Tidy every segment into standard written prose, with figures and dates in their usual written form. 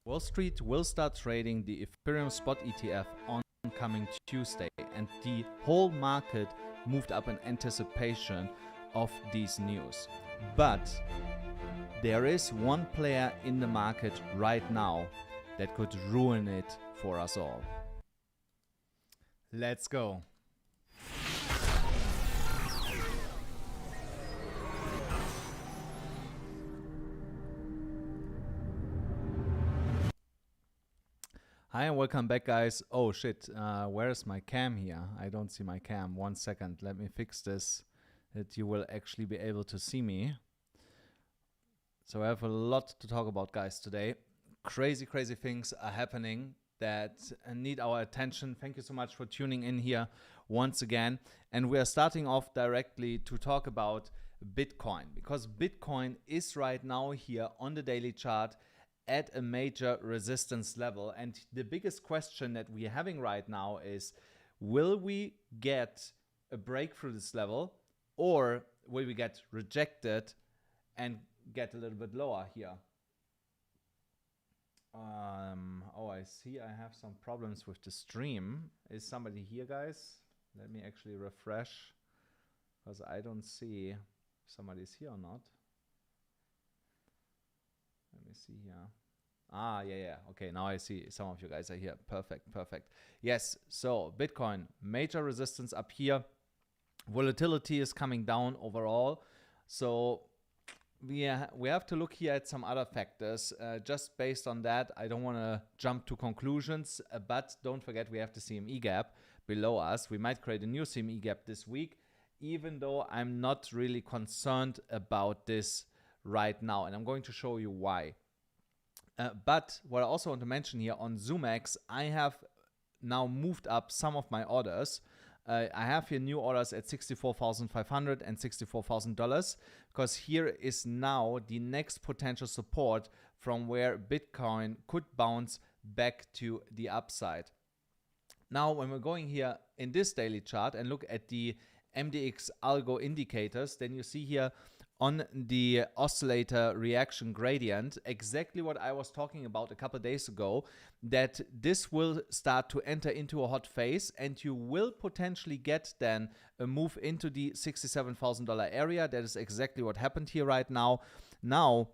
Wall Street will start trading the Ethereum Spot ETF on coming Tuesday, and the whole market moved up in anticipation of these news. But there is one player in the market right now that could ruin it for us all. Let's go. Hi and welcome back, guys. Oh shit, where is my cam here? I don't see my cam. 1 second, let me fix this, that you will actually be able to see me. So I have a lot to talk about, guys, today. Crazy things are happening that need our attention. Thank you so much for tuning in here once again. And we are starting off directly to talk about Bitcoin, because Bitcoin is right now here on the daily chart at a major resistance level. And the biggest question that we're having right now is, will we get a break through this level, or will we get rejected and get a little bit lower here? Oh, I see I have some problems with the stream. Is somebody here, guys? Let me actually refresh, because I don't see if somebody's here or not. Let me see here. Ah, yeah. Okay, now I see some of you guys are here. Perfect. Yes, so Bitcoin, major resistance up here. Volatility is coming down overall. So we have to look here at some other factors. Just based on that, I don't want to jump to conclusions, but don't forget we have the CME gap below us. We might create a new CME gap this week, even though I'm not really concerned about this right now, and I'm going to show you why. But what I also want to mention here on ZOOMEX, I have now moved up some of my orders. I have here new orders at $64,500 and $64,000, because here is now the next potential support from where Bitcoin could bounce back to the upside. Now, when we're going here in this daily chart and look at the MDX ALGO indicators, then you see here on the oscillator reaction gradient exactly what I was talking about a couple of days ago, that this will start to enter into a hot phase, and you will potentially get then a move into the $67,000 area. That is exactly what happened here right now. Now,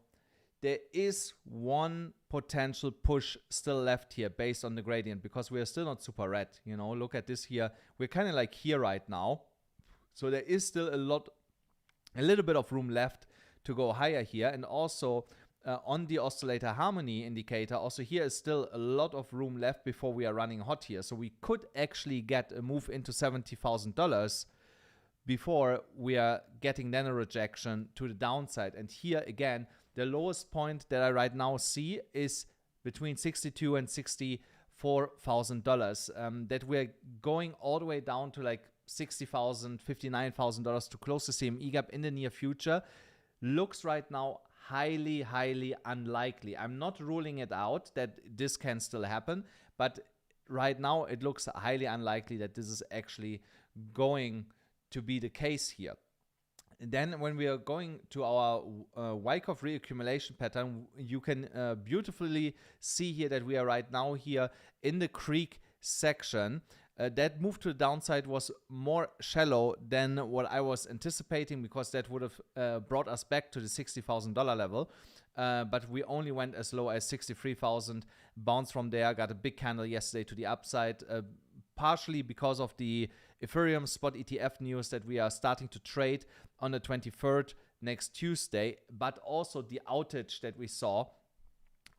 there is one potential push still left here based on the gradient, because we are still not super red. You know, look at this here. We're kind of like here right now. So there is still a little bit of room left to go higher here. And also on the oscillator harmony indicator, also here is still a lot of room left before we are running hot here. So we could actually get a move into $70,000 before we are getting then a rejection to the downside. And here again, the lowest point that I right now see is between $62,000 and $64,000. That we're going all the way down to like $60,000, $59,000 to close the CME gap in the near future looks right now highly unlikely. I'm not ruling it out that this can still happen, but right now it looks highly unlikely that this is actually going to be the case here. And then when we are going to our Wyckoff reaccumulation pattern, you can beautifully see here that we are right now here in the creek section. That move to the downside was more shallow than what I was anticipating, because that would have brought us back to the $60,000 level. But we only went as low as 63,000, bounced from there, got a big candle yesterday to the upside, partially because of the Ethereum Spot ETF news that we are starting to trade on the 23rd, next Tuesday, but also the outage that we saw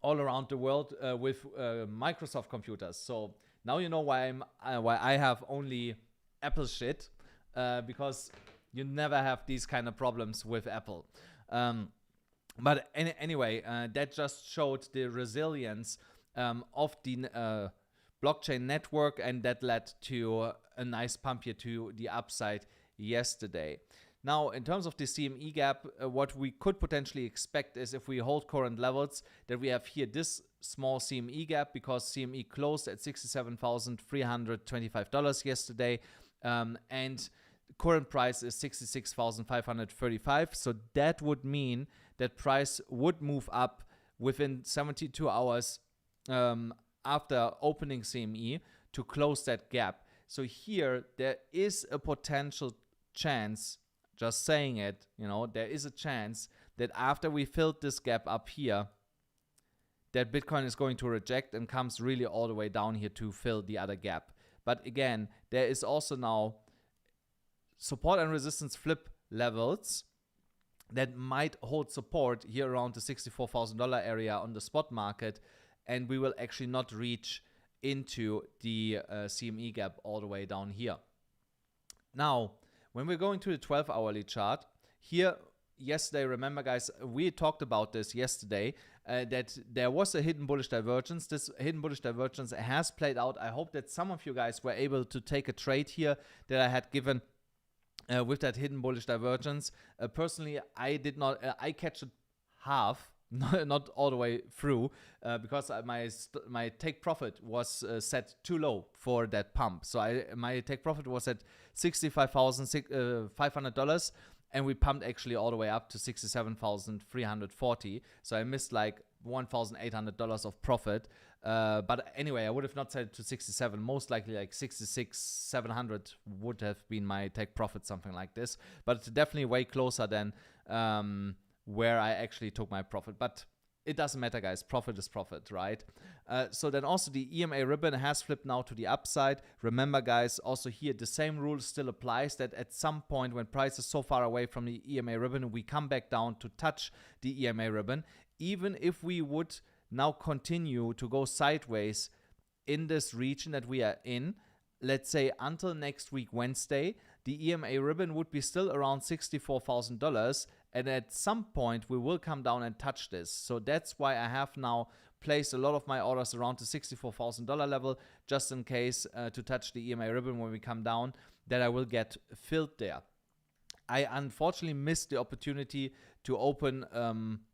all around the world with Microsoft computers. So now you know why I have only Apple shit, because you never have these kind of problems with Apple. But anyway, that just showed the resilience of the blockchain network, and that led to a nice pump here to the upside yesterday. Now, in terms of the CME gap, what we could potentially expect is, if we hold current levels, that we have here this small CME gap, because CME closed at $67,325 yesterday, and current price is $66,535. So that would mean that price would move up within 72 hours after opening CME to close that gap. So here there is a potential chance, just saying it, you know, there is a chance that after we filled this gap up here, that Bitcoin is going to reject and comes really all the way down here to fill the other gap. But again, there is also now support and resistance flip levels that might hold support here around the $64,000 area on the spot market, and we will actually not reach into the CME gap all the way down here. Now, when we're going to the 12-hourly chart, here yesterday, remember guys, we talked about this yesterday, that there was a hidden bullish divergence. This hidden bullish divergence has played out. I hope that some of you guys were able to take a trade here that I had given with that hidden bullish divergence. Personally, I did not, I catch it half, not all the way through, because my take profit was set too low for that pump. So my take profit was at $65,500, and we pumped actually all the way up to $67,340. So I missed like $1,800 of profit. But anyway, I would have not set it to 67. Most likely like 66,700 would have been my take profit, something like this. But it's definitely way closer than where I actually took my profit. But it doesn't matter, guys. Profit is profit, right? So then also the EMA ribbon has flipped now to the upside. Remember, guys, also here the same rule still applies, that at some point when price is so far away from the EMA ribbon, we come back down to touch the EMA ribbon. Even if we would now continue to go sideways in this region that we are in, let's say until next week Wednesday, the EMA ribbon would be still around $64,000, and at some point we will come down and touch this. So that's why I have now placed a lot of my orders around the $64,000 level, just in case to touch the EMA ribbon when we come down, that I will get filled there. I unfortunately missed the opportunity to open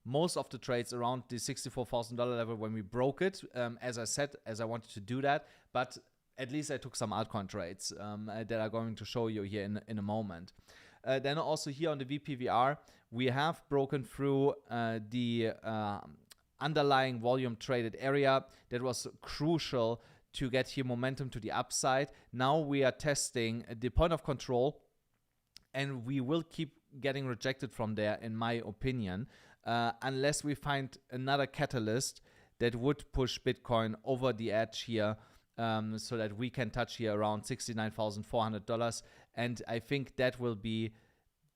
most of the trades around the $64,000 level when we broke it, as I said, as I wanted to do that, but at least I took some altcoin trades that I'm going to show you here in a moment. Then also here on the VPVR, we have broken through the underlying volume traded area. That was crucial to get here momentum to the upside. Now we are testing the point of control, and we will keep getting rejected from there, in my opinion, unless we find another catalyst that would push Bitcoin over the edge here, so that we can touch here around $69,400. And I think that will be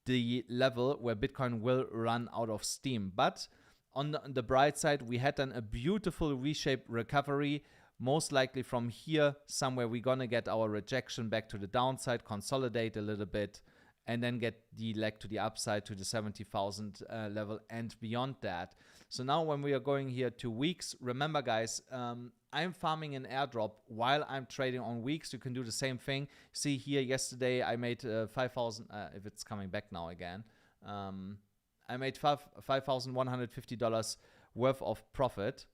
the level where Bitcoin will run out of steam. But on the bright side, we had done a beautiful V-shaped recovery. Most likely from here, somewhere we're going to get our rejection back to the downside, consolidate a little bit, and then get the leg to the upside to the 70,000 level and beyond that. So now when we are going here to weeks, remember guys, I'm farming an airdrop while I'm trading on weeks. You can do the same thing. See here, yesterday I made 5,000, if it's coming back now again, I made $5,150 worth of profit.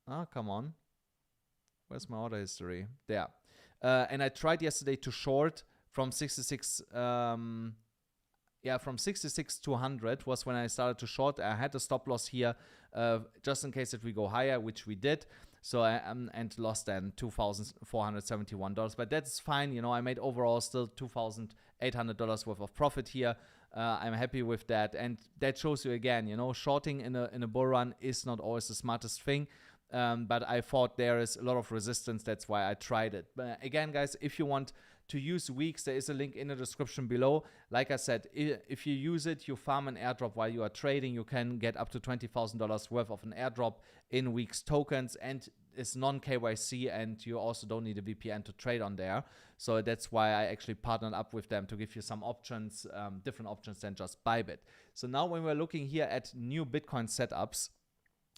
Oh, come on. Where's my order history? There. And I tried yesterday to short from 66, from 66 to 100 was when I started to short. I had a stop loss here, just in case if we go higher, which we did. So and lost then $2,471, but that's fine. You know, I made overall still $2,800 worth of profit here. I'm happy with that, and that shows you again, you know, shorting in a bull run is not always the smartest thing. But I thought there is a lot of resistance. That's why I tried it. But again, guys, if you want to use weeks, there is a link in the description below. Like I said, if you use it, you farm an airdrop while you are trading, you can get up to $20,000 worth of an airdrop in weeks tokens, and it's non-KYC, and you also don't need a VPN to trade on there. So that's why I actually partnered up with them to give you some options, different options than just BYBIT. So now when we're looking here at new Bitcoin setups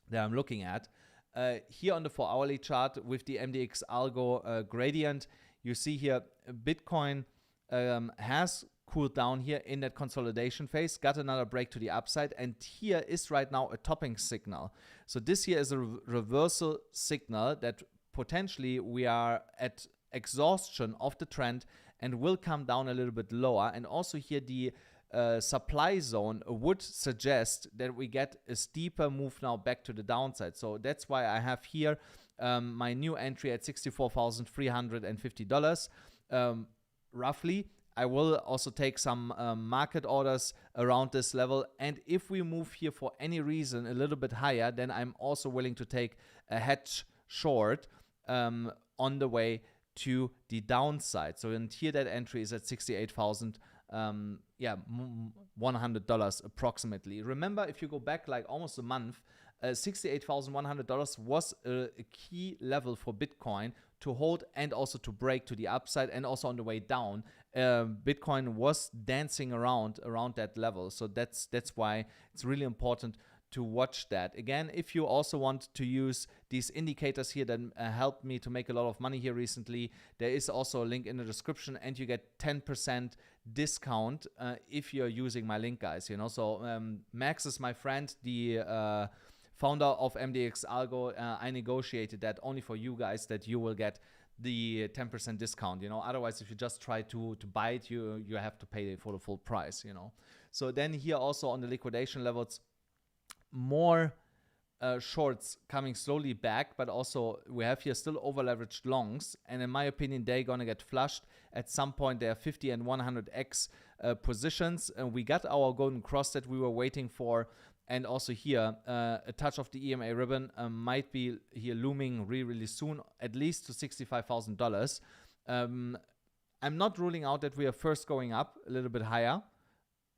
that I'm looking at, here on the 4-hourly chart with the MDX ALGO gradient, you see here Bitcoin has cooled down here in that consolidation phase, got another break to the upside, and here is right now a topping signal. So this here is a reversal signal that potentially we are at exhaustion of the trend and will come down a little bit lower. And also here the supply zone would suggest that we get a steeper move now back to the downside. So that's why I have here my new entry at $64,350 roughly. I will also take some market orders around this level, and if we move here for any reason a little bit higher, then I'm also willing to take a hedge short on the way to the downside. So in here that entry is at $68,000 $100 approximately. Remember, if you go back like almost a month, $68,100 was a key level for Bitcoin to hold and also to break to the upside, and also on the way down. Bitcoin was dancing around that level, so that's why it's really important to watch that. Again, if you also want to use these indicators here that helped me to make a lot of money here recently, there is also a link in the description, and you get 10% discount if you're using my link, guys. You know, so Max is my friend, the founder of MDX Algo. I negotiated that only for you guys, that you will get the 10% discount. You know, otherwise if you just try to buy it, you have to pay for the full price. You know, so then here also on the liquidation levels, more shorts coming slowly back, but also we have here still over leveraged longs, and in my opinion they're gonna get flushed at some point. They are 50 and 100x positions, and we got our golden cross that we were waiting for. And also here, a touch of the EMA ribbon might be here looming really soon, at least to $65,000. I'm not ruling out that we are first going up a little bit higher,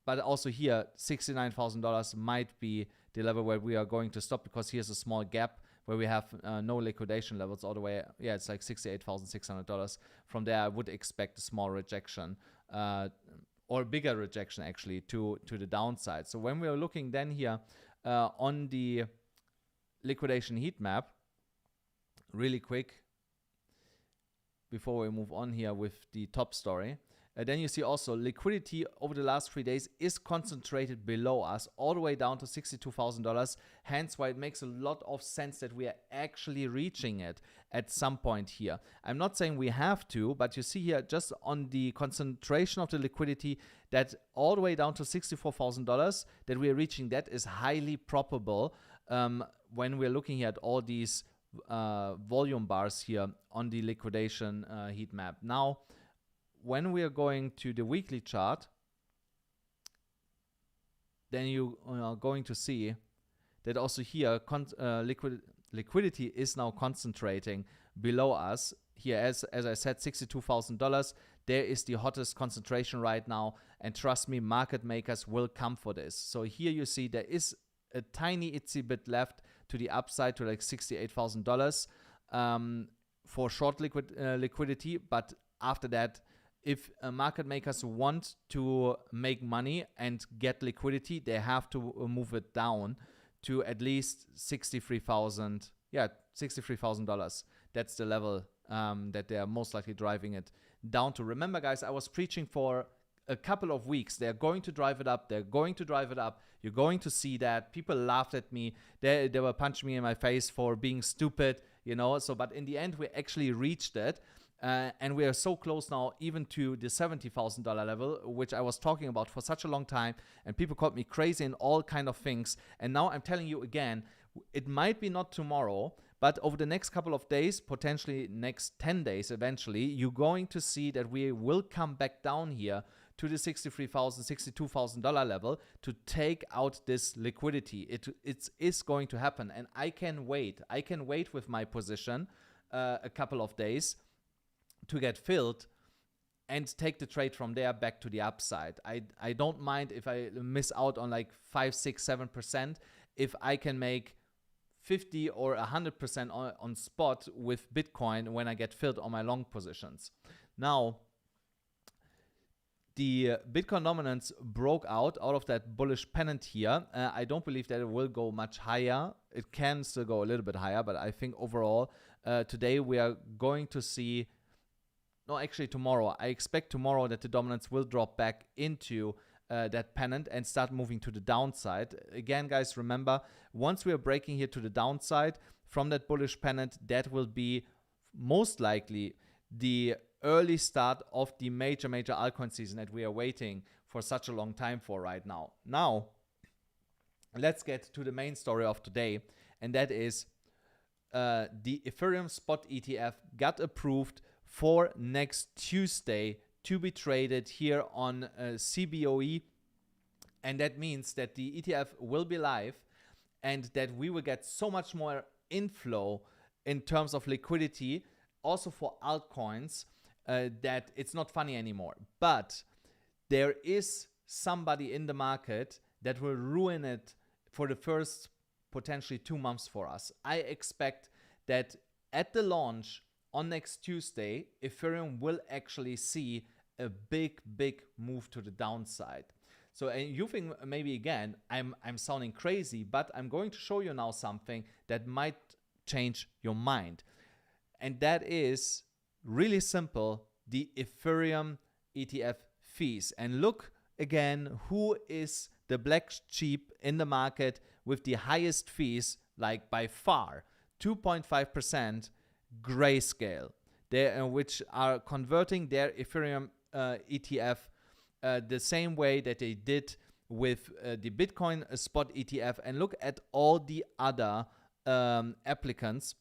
but also here, $69,000 might be the level where we are going to stop, because here's a small gap where we have no liquidation levels all the way. Yeah, it's like $68,600. From there, I would expect a small rejection. Or bigger rejection actually to the downside. So when we are looking then here on the liquidation heat map, really quick before we move on here with the top story, then you see also liquidity over the last 3 days is concentrated below us all the way down to $62,000. Hence why it makes a lot of sense that we are actually reaching it at some point here. I'm not saying we have to, but you see here just on the concentration of the liquidity that all the way down to $64,000 that we are reaching, that is highly probable when we're looking at all these volume bars here on the liquidation heat map. Now, when we are going to the weekly chart, then you are going to see that also here liquidity is now concentrating below us. Here, as I said, $62,000. There is the hottest concentration right now, and trust me, market makers will come for this. So here you see there is a tiny itsy bit left to the upside to like $68,000 for short liquidity, but after that, if market makers want to make money and get liquidity, they have to move it down to at least $63,000. Yeah, $63,000. That's the level that they are most likely driving it down to. Remember, guys, I was preaching for a couple of weeks. They're going to drive it up. They're going to drive it up. You're going to see that. People laughed at me. They were punching me in my face for being stupid, you know. So, but in the end, we actually reached it. And we are so close now even to the $70,000 level, which I was talking about for such a long time, and people called me crazy and all kind of things. And now I'm telling you again, it might be not tomorrow, but over the next couple of days, potentially next 10 days eventually, you're going to see that we will come back down here to the $63,000, $62,000 level to take out this liquidity. It is going to happen, and I can wait. I can wait with my position a couple of days to get filled and take the trade from there back to the upside. I don't mind if I miss out on like 5, 6, 7%. If I can make 50 or 100% on spot with Bitcoin when I get filled on my long positions. Now, the Bitcoin dominance broke out of that bullish pennant here. I don't believe that it will go much higher. It can still go a little bit higher, but I think overall today we are going to see, no, actually tomorrow. I expect tomorrow that the dominance will drop back into that pennant and start moving to the downside. Again, guys, remember, once we are breaking here to the downside from that bullish pennant, that will be most likely the early start of the major altcoin season that we are waiting for such a long time for right now. Now, let's get to the main story of today, and that is the Ethereum Spot ETF got approved for next Tuesday to be traded here on CBOE, and that means that the ETF will be live and that we will get so much more inflow in terms of liquidity, also for altcoins, that it's not funny anymore. But there is somebody in the market that will ruin it for the first potentially 2 months for us. I expect that at the launch on next Tuesday, Ethereum will actually see a big move to the downside. So you think maybe again, I'm sounding crazy, but I'm going to show you now something that might change your mind. And that is really simple, the Ethereum ETF fees. And look again, who is the black sheep in the market with the highest fees, like by far, 2.5%, Grayscale, which are converting their Ethereum ETF the same way that they did with the Bitcoin Spot ETF. And look at all the other applicants.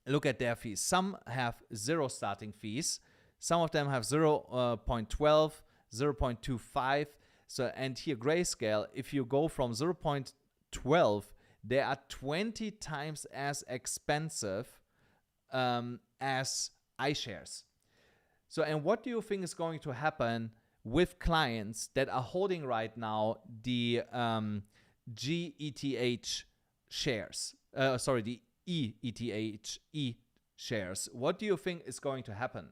Look at their fees. Some have 0 starting fees. Some of them have 0.12, 0.25. So, and here Grayscale, if you go from 0.12, they are 20 times as expensive as iShares. So, and what do you think is going to happen with clients that are holding right now the GETH shares? The ETH shares. What do you think is going to happen?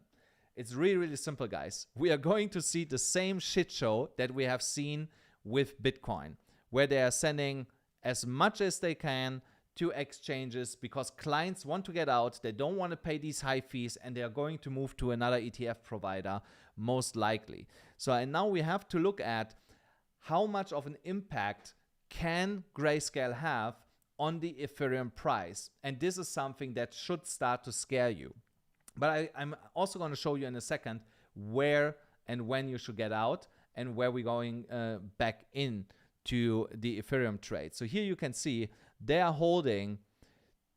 It's really simple, guys. We are going to see the same shit show that we have seen with Bitcoin, where they are sending as much as they can to exchanges because clients want to get out. They don't want to pay these high fees, and they are going to move to another ETF provider, most likely. So, and now we have to look at how much of an impact can Grayscale have on the Ethereum price. And this is something that should start to scare you. But I'm also going to show you in a second where and when you should get out and where we're going back in to the Ethereum trade. So here you can see they are holding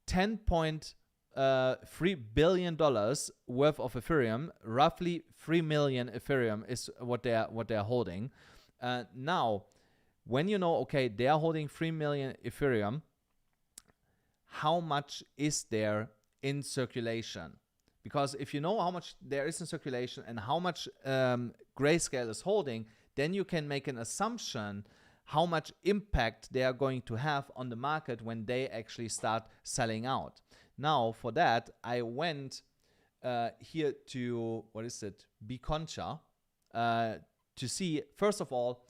$10.3 billion worth of Ethereum. Roughly 3 million Ethereum is what they're holding. Now, when you know, okay, they are holding 3 million Ethereum, how much is there in circulation? Because if you know how much there is in circulation and how much Grayscale is holding, then you can make an assumption how much impact they are going to have on the market when they actually start selling out. Now, for that, I went here to, Biconcha, to see, first of all,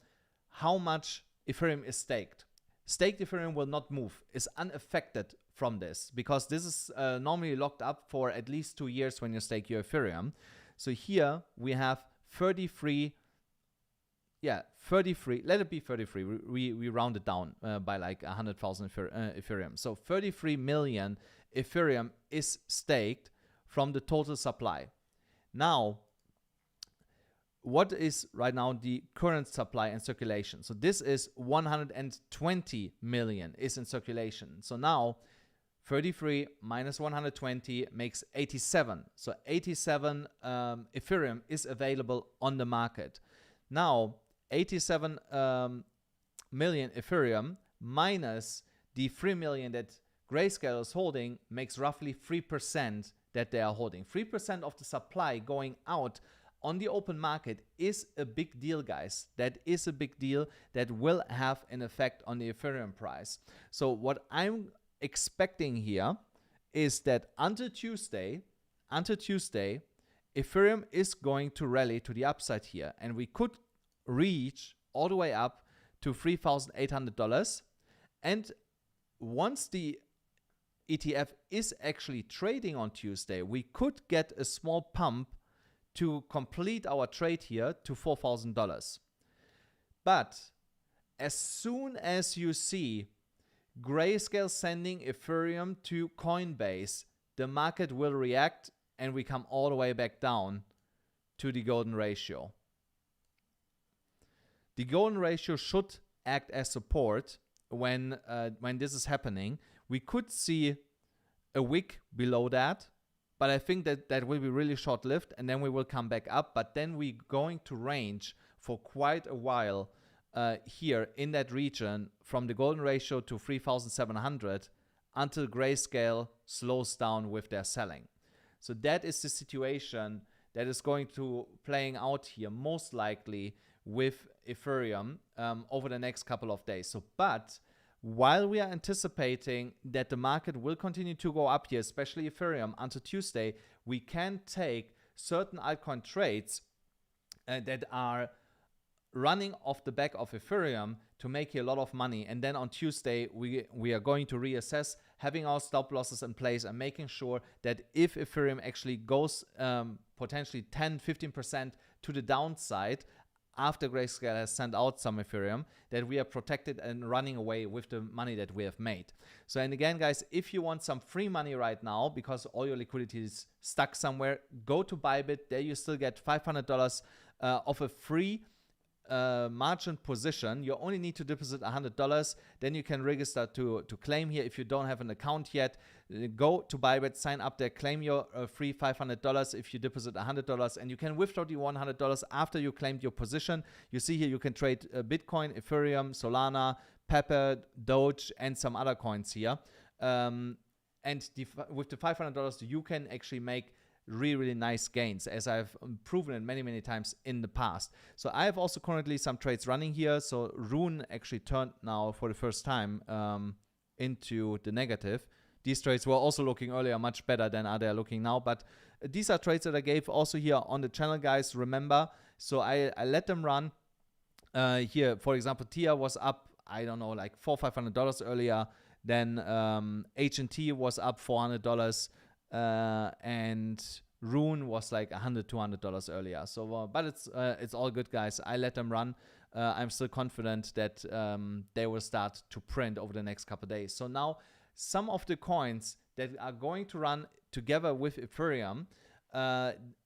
how much Ethereum is staked. Staked Ethereum will not move, is unaffected from this, because this is normally locked up for at least 2 years when you stake your Ethereum. So here we have 33, let it be 33. We round it down by like 100,000 Ethereum. So 33 million Ethereum is staked from the total supply. Now, what is right now the current supply and circulation? So this is 120 million is in circulation. So now 33 minus 120 makes 87. So 87 Ethereum is available on the market. Now, 87 million Ethereum minus the 3 million that Grayscale is holding makes roughly 3% that they are holding. 3% of the supply going out on the open market is a big deal, guys. That is a big deal that will have an effect on the Ethereum price. So what I'm expecting here is that until Tuesday, Ethereum is going to rally to the upside here, and we could reach all the way up to $3,800. And once the ETF is actually trading on Tuesday, we could get a small pump to complete our trade here to $4,000. But as soon as you see Grayscale sending Ethereum to Coinbase, the market will react and we come all the way back down to the golden ratio. The golden ratio should act as support when this is happening. We could see a wick below that, but I think that will be really short-lived, and then we will come back up. But then we're going to range for quite a while here in that region from the golden ratio to 3,700 until Grayscale slows down with their selling. So that is the situation that is going to playing out here, most likely with Ethereum over the next couple of days. So, but while we are anticipating that the market will continue to go up here, especially Ethereum, until Tuesday, we can take certain altcoin trades that are running off the back of Ethereum to make a lot of money. And then on Tuesday, we are going to reassess, having our stop losses in place and making sure that if Ethereum actually goes potentially 10-15% to the downside after Grayscale has sent out some Ethereum, that we are protected and running away with the money that we have made. So, and again, guys, if you want some free money right now because all your liquidity is stuck somewhere, go to BYBIT. There you still get $500 of a free margin position. You only need to deposit $100. Then you can register to claim here. If you don't have an account yet, go to BYBIT, sign up there, claim your free $500 if you deposit $100, and you can withdraw the $100 after you claimed your position. You see here you can trade Bitcoin, Ethereum, Solana, Pepper, Doge, and some other coins here. And with the $500, you can actually make really nice gains, as I've proven it many times in the past. So I have also currently some trades running here. So Rune actually turned now for the first time into the negative. These trades were also looking earlier much better than are they looking now, but these are trades that I gave also here on the channel, guys, remember. So I let them run here. For example, TIA was up, I don't know, like $400-500 earlier. Then H&T was up $400, and Rune was like $100-200 earlier. So but it's all good, guys. I let them run. I'm still confident that they will start to print over the next couple of days. So now some of the coins that are going to run together with Ethereum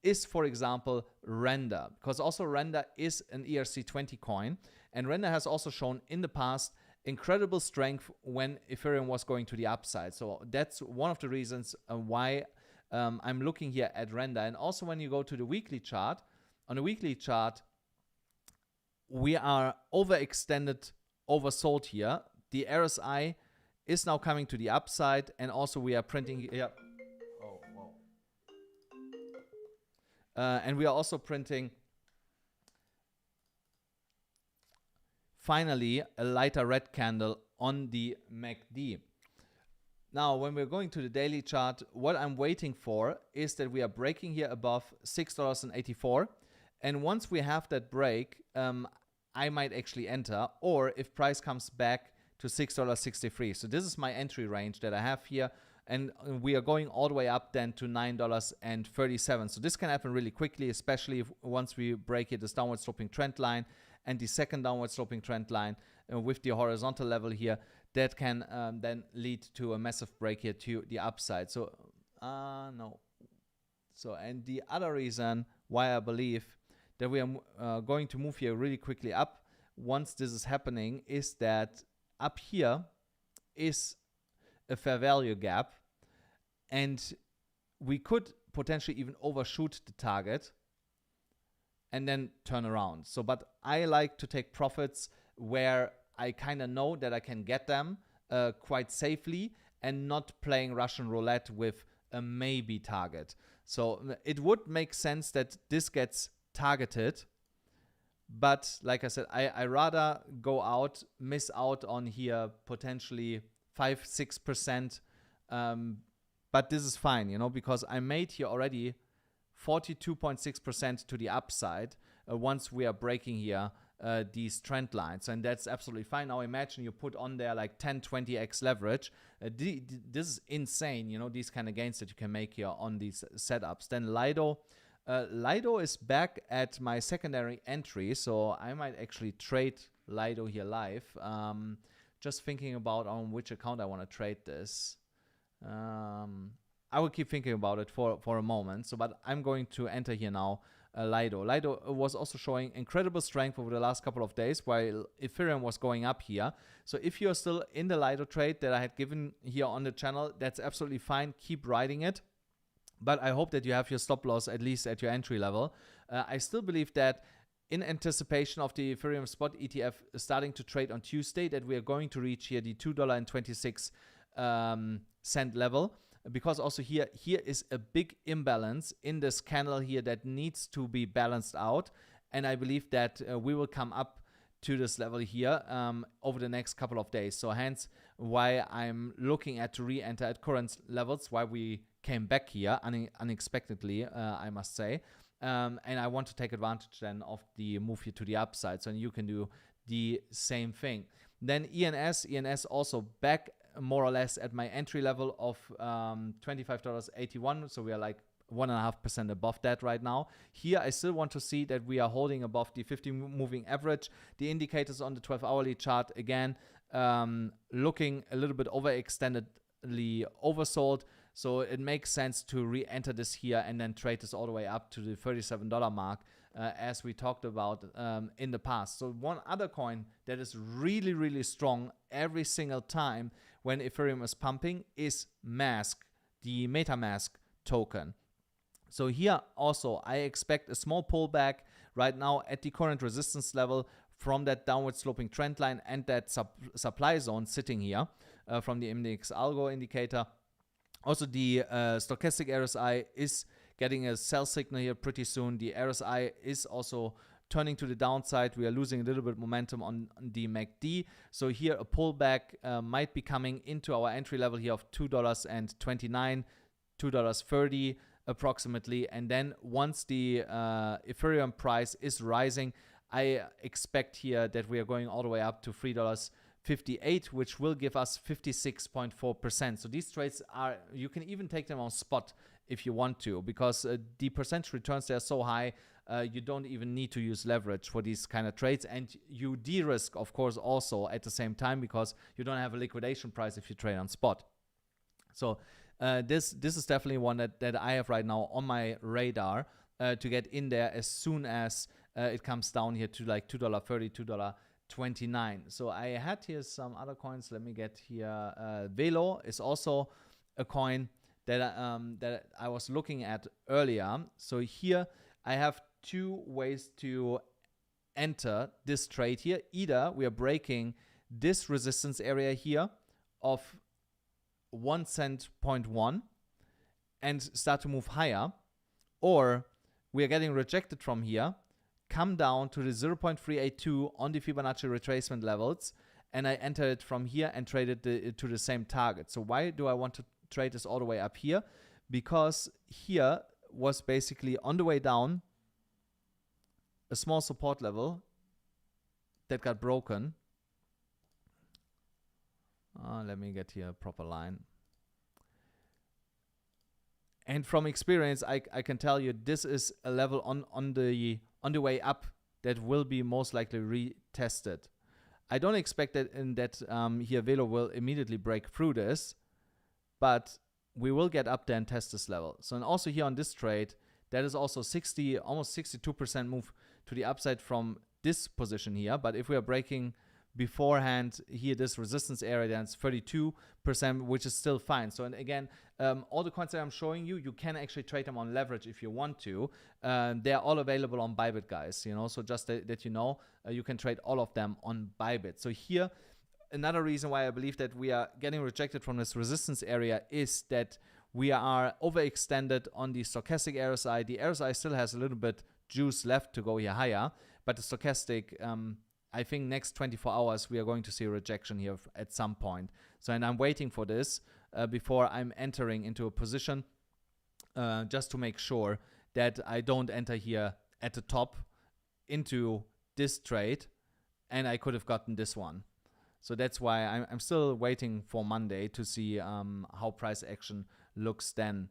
is, for example, Render, because also Render is an ERC20 coin, and Render has also shown in the past incredible strength when Ethereum was going to the upside. So that's one of the reasons why I'm looking here at Render. And also when you go to the weekly chart, on the weekly chart, we are overextended, oversold here. The RSI is now coming to the upside, and also we are printing here. Oh, wow. And we are also printing finally a lighter red candle on the MACD. Now, when we're going to the daily chart, what I'm waiting for is that we are breaking here above $6.84. And once we have that break, I might actually enter, or if price comes back to $6.63. So this is my entry range that I have here. And we are going all the way up then to $9.37. So this can happen really quickly, especially if once we break here this downward sloping trend line and the second downward sloping trend line with the horizontal level here, that can then lead to a massive break here to the upside. So, no. So, and the other reason why I believe that we are going to move here really quickly up once this is happening is that up here is a fair value gap, and we could potentially even overshoot the target and then turn around. So, but I like to take profits where I kind of know that I can get them quite safely and not playing Russian roulette with a maybe target. So it would make sense that this gets targeted, but like I said, I rather go out, miss out on here potentially 5-6%, but this is fine, you know, because I made here already 42.6% to the upside once we are breaking here these trend lines, and that's absolutely fine. Now imagine you put on there like 10-20x leverage. This is insane, you know, these kind of gains that you can make here on these setups. Then Lido is back at my secondary entry, so I might actually trade Lido here live. Just thinking about on which account I want to trade this. I will keep thinking about it for a moment. So, but I'm going to enter here now Lido. Lido was also showing incredible strength over the last couple of days while Ethereum was going up here. So if you're still in the Lido trade that I had given here on the channel, that's absolutely fine. Keep riding it. But I hope that you have your stop loss at least at your entry level. I still believe that in anticipation of the Ethereum Spot ETF starting to trade on Tuesday, that we are going to reach here the $2.26 level. Because also here is a big imbalance in this candle here that needs to be balanced out. And I believe that we will come up to this level here over the next couple of days. So hence why I'm looking at to re-enter at current levels, why we came back here unexpectedly, I must say. And I want to take advantage then of the move here to the upside. So you can do the same thing. Then ENS also back more or less at my entry level of $25.81. So we are like 1.5% above that right now. Here, I still want to see that we are holding above the 50 moving average. The indicators on the 12-hourly chart, again, looking a little bit overextendedly oversold. So it makes sense to re-enter this here and then trade this all the way up to the $37 mark, as we talked about in the past. So one other coin that is really, really strong every single time when Ethereum is pumping is Mask, the MetaMask token. So here also I expect a small pullback right now at the current resistance level from that downward sloping trend line and that supply zone sitting here from the index ALGO indicator. Also the stochastic RSI is getting a sell signal here pretty soon. The RSI is also turning to the downside. We are losing a little bit momentum on the MACD. So here a pullback might be coming into our entry level here of $2.29, $2.30 approximately. And then once the Ethereum price is rising, I expect here that we are going all the way up to $3.58, which will give us 56.4%. So these trades are, you can even take them on spot if you want to, because the percentage returns, they're so high, you don't even need to use leverage for these kind of trades. And you de-risk, of course, also at the same time, because you don't have a liquidation price if you trade on spot. So this is definitely one that I have right now on my radar to get in there as soon as it comes down here to like $2.30, $2.29. So I had here some other coins. Let me get here. Velo is also a coin that I was looking at earlier. So here I have two ways to enter this trade here. Either we are breaking this resistance area here of 1 cent 0.1 and start to move higher, or we are getting rejected from here, come down to the 0.382 on the Fibonacci retracement levels, and I enter it from here and trade it to the same target. So why do I want to trade this all the way up here? Because here was basically on the way down a small support level that got broken. Let me get here a proper line. And from experience, I can tell you this is a level on the way up that will be most likely retested. I don't expect that here Velo will immediately break through this, but we will get up there and test this level. So, and also here on this trade, that is also almost 62% move to the upside from this position here. But if we are breaking beforehand here this resistance area, then it's 32%, which is still fine. So, and again, all the coins that I'm showing you, you can actually trade them on leverage if you want to. They're all available on BYBIT, guys, you know, so just that you know, you can trade all of them on BYBIT. So here, another reason why I believe that we are getting rejected from this resistance area is that we are overextended on the stochastic RSI. The RSI still has a little bit juice left to go here higher, but the stochastic, I think next 24 hours, we are going to see a rejection here at some point. So, and I'm waiting for this before I'm entering into a position just to make sure that I don't enter here at the top into this trade and I could have gotten this one. So that's why I'm still waiting for Monday to see how price action looks then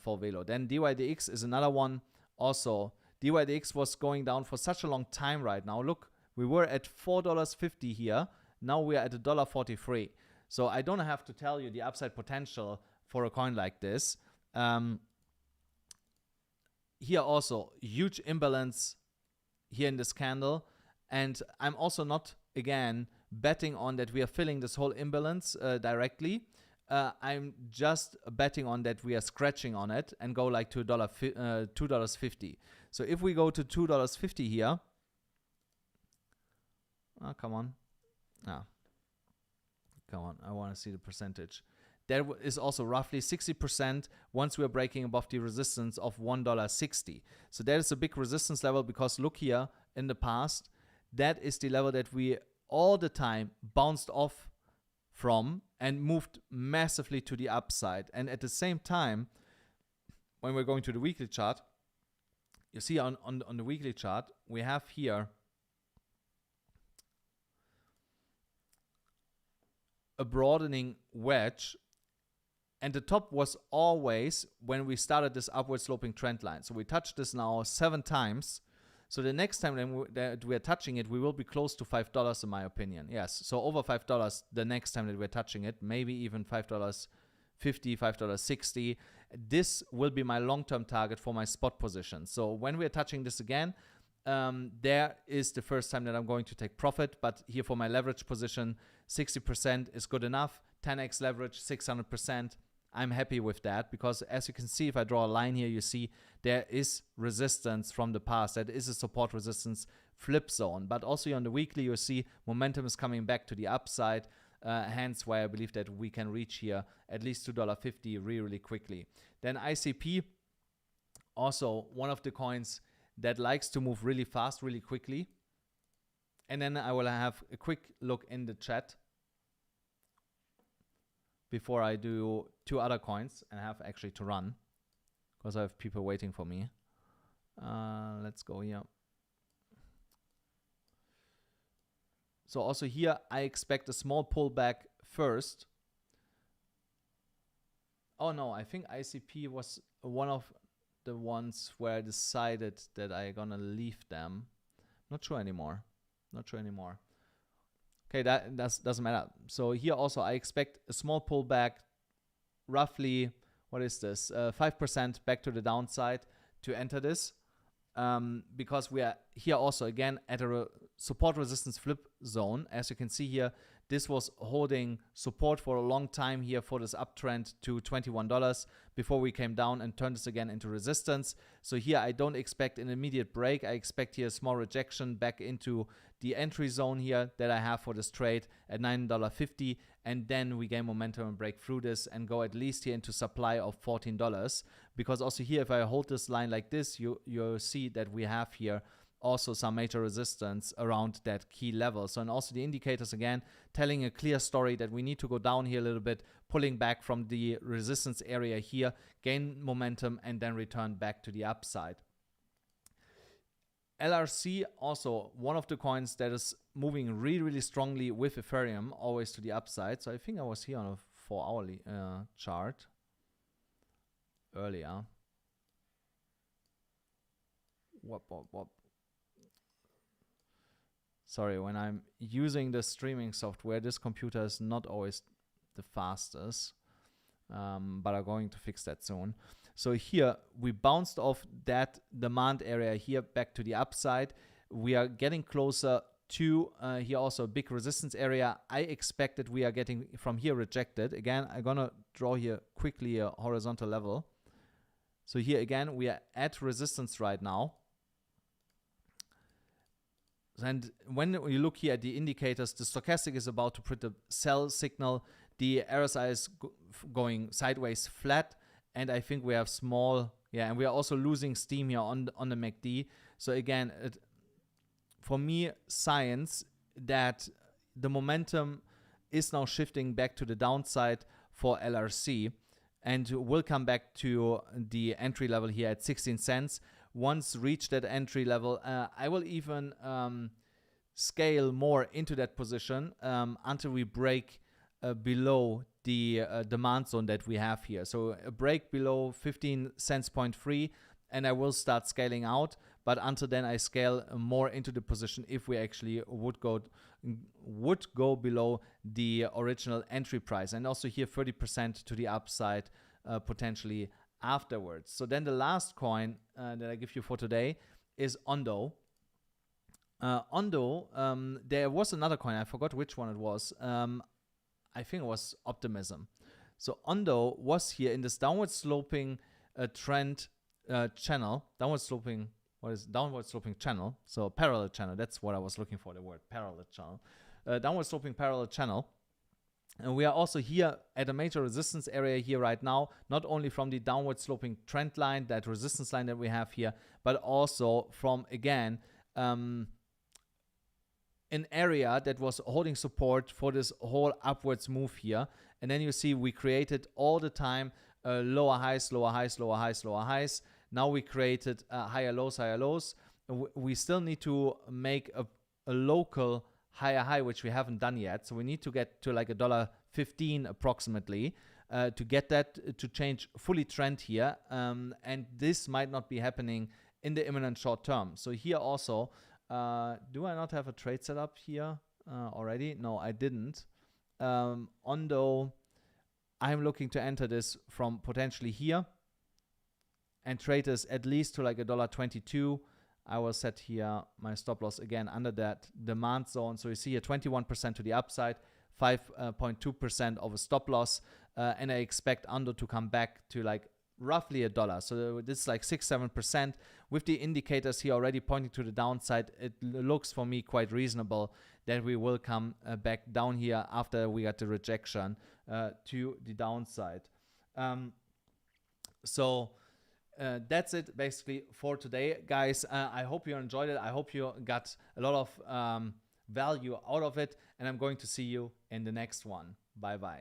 for Velo. Then DYDX is another one. Also, DYDX was going down for such a long time right now. Look, we were at $4.50 here. Now we are at $1.43. So I don't have to tell you the upside potential for a coin like this. here also huge imbalance here in this candle. And I'm also not, again, betting on that we are filling this whole imbalance directly. I'm just betting on that we are scratching on it and go like to $2.50. So if we go to $2.50 here, come on. Come on, I want to see the percentage. That is also roughly 60% once we're breaking above the resistance of $1.60. So that is a big resistance level, because look here, in the past, that is the level that we all the time bounced off from and moved massively to the upside. And at the same time, when we're going to the weekly chart, you see on the weekly chart, we have here a broadening wedge, and the top was always when we started this upward sloping trend line. So we touched this now 7 times. So the next time that we're touching it, we will be close to $5 in my opinion. Yes, so over $5 the next time that we're touching it, maybe even $5.50, $5.60. This will be my long-term target for my spot position. So when we're touching this again, there is the first time that I'm going to take profit. But here for my leverage position, 60% is good enough. 10x leverage, 600%. I'm happy with that, because as you can see, if I draw a line here, you see there is resistance from the past. That is a support resistance flip zone. But also on the weekly, you see momentum is coming back to the upside. Hence why I believe that we can reach here at least $2.50 really quickly. Then ICP, also one of the coins that likes to move really fast, really quickly. And then I will have a quick look in the chat before I do 2 other coins, and I have actually to run because I have people waiting for me. Let's go here. So also here, I expect a small pullback first. Oh no, I think ICP was one of the ones where I decided that I'm gonna leave them. Not sure anymore. Not sure anymore. Okay, that doesn't matter. So here also I expect a small pullback, roughly, what is this? 5% back to the downside to enter this. Because we are here also again at a support resistance flip zone. As you can see here, this was holding support for a long time here for this uptrend to $21 before we came down and turned this again into resistance. So here I don't expect an immediate break. I expect here a small rejection back into the entry zone here that I have for this trade at $9.50, and then we gain momentum and break through this and go at least here into supply of $14. Because also here, if I hold this line like this, you'll see that we have here also some major resistance around that key level. So, and also the indicators again telling a clear story that we need to go down here a little bit, pulling back from the resistance area here, gain momentum, and then return back to the upside. LRC, also one of the coins that is moving really strongly with Ethereum, always to the upside. So I think I was here on a 4-hourly chart earlier. What? Sorry, when I'm using the streaming software, this computer is not always the fastest, but I'm going to fix that soon. So here we bounced off that demand area here back to the upside. We are getting closer to here also a big resistance area. I expect that we are getting from here rejected. Again, I'm gonna draw here quickly a horizontal level. So here again, we are at resistance right now. And when you look here at the indicators, the stochastic is about to print a sell signal. The RSI is going sideways flat. And I think we have small, and we are also losing steam here on the MACD. So again, for me, science that the momentum is now shifting back to the downside for LRC. And we'll come back to the entry level here at 16 cents. Once reached that entry level, I will even scale more into that position until we break below the demand zone that we have here. So a break below 15 cents point free, and I will start scaling out. But until then, I scale more into the position if we actually would go below the original entry price. And also here 30% to the upside potentially afterwards. So then the last coin that I give you for today is Ondo. Ondo, there was another coin, I forgot which one it was. I think it was Optimism. So Ondo was here in this downward sloping trend channel, downward sloping channel, so parallel channel, that's what I was looking for, the word parallel channel, downward sloping parallel channel. And we are also here at a major resistance area here right now, not only from the downward sloping trend line, that resistance line that we have here, but also from, again, an area that was holding support for this whole upwards move here. And then you see we created all the time lower highs, lower highs, lower highs, lower highs. Now we created higher lows, higher lows. We still need to make a local higher high, which we haven't done yet. So we need to get to like $1.15 approximately to get that to change fully trend here. And this might not be happening in the imminent short term. So here also, do I not have a trade set up here already? No, I didn't. Ondo, I'm looking to enter this from potentially here and trade this at least to like $1.22. I will set here my stop loss again under that demand zone. So you see here 21% to the upside, 5.2% of a stop loss. And I expect Ondo to come back to like roughly $1. So this is like 6-7%. With the indicators here already pointing to the downside, it looks for me quite reasonable that we will come back down here after we got the rejection to the downside. That's it basically for today, guys. I hope you enjoyed it. I hope you got a lot of value out of it, and I'm going to see you in the next one. Bye bye.